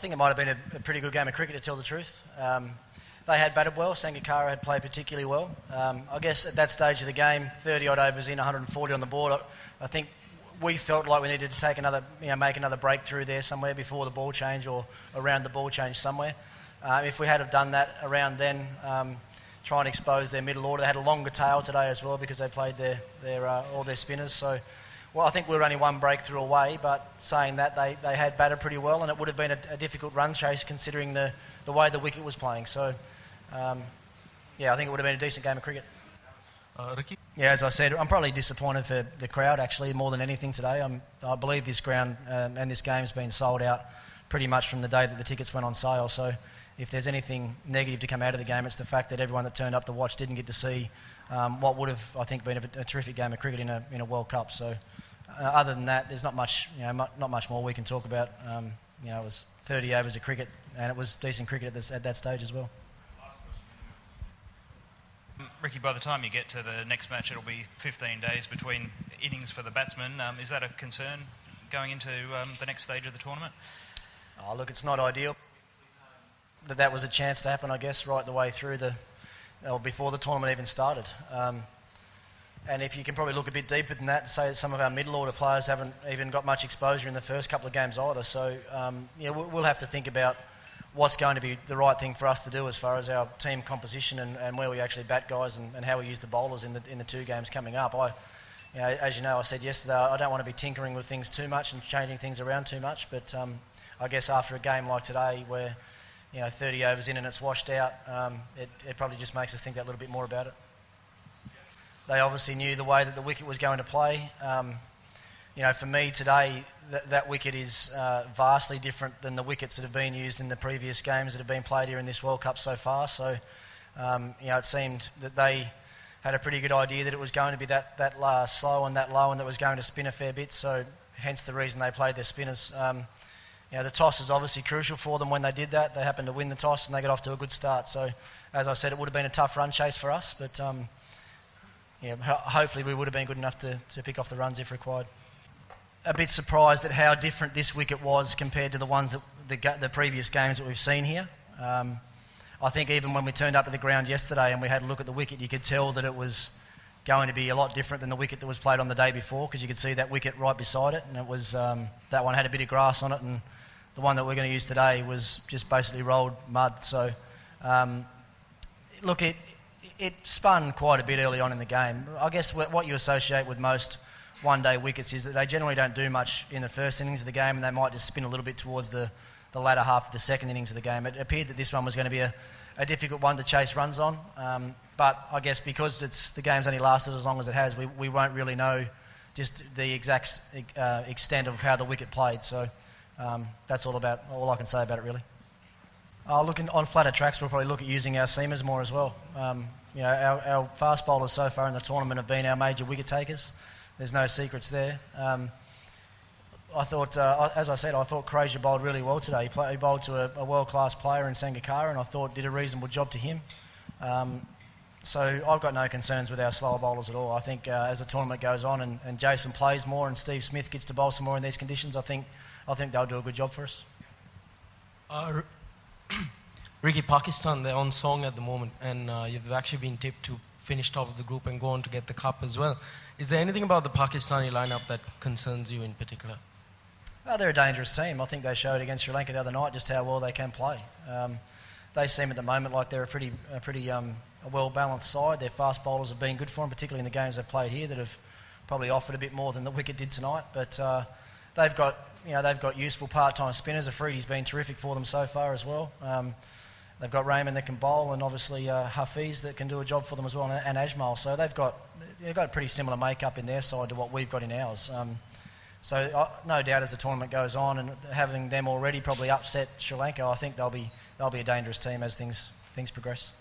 think it might have been a pretty good game of cricket, to tell the truth. They had batted well. Sangakkara had played particularly well. I guess at that stage of the game, 30-odd overs in, 140 on the board, I think we felt like we needed to take make another breakthrough there somewhere before the ball change or around the ball change somewhere. If we had have done that around then, try and expose their middle order. They had a longer tail today as well because they played all their spinners. So, well, I think we were only one breakthrough away, but saying that, they had batted pretty well, and it would have been a difficult run chase considering the way the wicket was playing. So, I think it would have been a decent game of cricket. Ricky? Yeah, as I said, I'm probably disappointed for the crowd, actually, more than anything today. I believe this ground and this game's been sold out pretty much from the day that the tickets went on sale. So if there's anything negative to come out of the game, it's the fact that everyone that turned up to watch didn't get to see what would have, I think, been a terrific game of cricket in a World Cup. So other than that, there's not much more we can talk about. It was 30 overs of cricket, and it was decent cricket at that stage as well. Ricky, by the time you get to the next match, it'll be 15 days between innings for the batsmen. Is that a concern going into the next stage of the tournament? Oh, look, it's not ideal. That was a chance to happen, I guess, right the way through before the tournament even started. And if you can probably look a bit deeper than that, say that some of our middle order players haven't even got much exposure in the first couple of games either. So, we'll have to think about what's going to be the right thing for us to do as far as our team composition and where we actually bat guys and how we use the bowlers in the two games coming up. As you know, I said yesterday, I don't want to be tinkering with things too much and changing things around too much, but I guess after a game like today where 30 overs in and it's washed out, it probably just makes us think that little bit more about it. They obviously knew the way that the wicket was going to play. For me today, that wicket is vastly different than the wickets that have been used in the previous games that have been played here in this World Cup so far. So, it seemed that they had a pretty good idea that it was going to be that slow and that low, and that was going to spin a fair bit. So, hence the reason they played their spinners. The toss is obviously crucial for them when they did that. They happened to win the toss and they got off to a good start. So, as I said, it would have been a tough run chase for us, but hopefully we would have been good enough to pick off the runs if required. A bit surprised at how different this wicket was compared to the ones the previous games that we've seen here. I think even when we turned up to the ground yesterday and we had a look at the wicket, you could tell that it was going to be a lot different than the wicket that was played on the day before, because you could see that wicket right beside it, and it was that one had a bit of grass on it, and the one that we're going to use today was just basically rolled mud. So, look, it spun quite a bit early on in the game. I guess what you associate with most one-day wickets is that they generally don't do much in the first innings of the game, and they might just spin a little bit towards the latter half of the second innings of the game. It appeared that this one was going to be a difficult one to chase runs on, but I guess because the game's only lasted as long as it has, we won't really know just the exact extent of how the wicket played. So that's all I can say about it, really. Looking on flatter tracks, we'll probably look at using our seamers more as well. Our fast bowlers so far in the tournament have been our major wicket takers. There's no secrets there. I thought, as I said, I thought Crozier bowled really well today. He bowled to a world-class player in Sangakkara, and I thought did a reasonable job to him. So I've got no concerns with our slower bowlers at all. I think as the tournament goes on and Jason plays more and Steve Smith gets to bowl some more in these conditions, I think they'll do a good job for us. Ricky, Pakistan, they're on song at the moment, and you've actually been tipped to finish top of the group and go on to get the cup as well. Is there anything about the Pakistani lineup that concerns you in particular? They're a dangerous team. I think they showed against Sri Lanka the other night just how well they can play. They seem at the moment like they're a pretty well-balanced side. Their fast bowlers have been good for them, particularly in the games they've played here that have probably offered a bit more than the wicket did tonight. But they've got useful part-time spinners. Afridi's been terrific for them so far as well. They've got Raymond that can bowl, and obviously Hafiz that can do a job for them as well, and Ajmal. So they've got a pretty similar makeup in their side to what we've got in ours. So no doubt as the tournament goes on and having them already probably upset Sri Lanka, I think they'll be a dangerous team as things progress.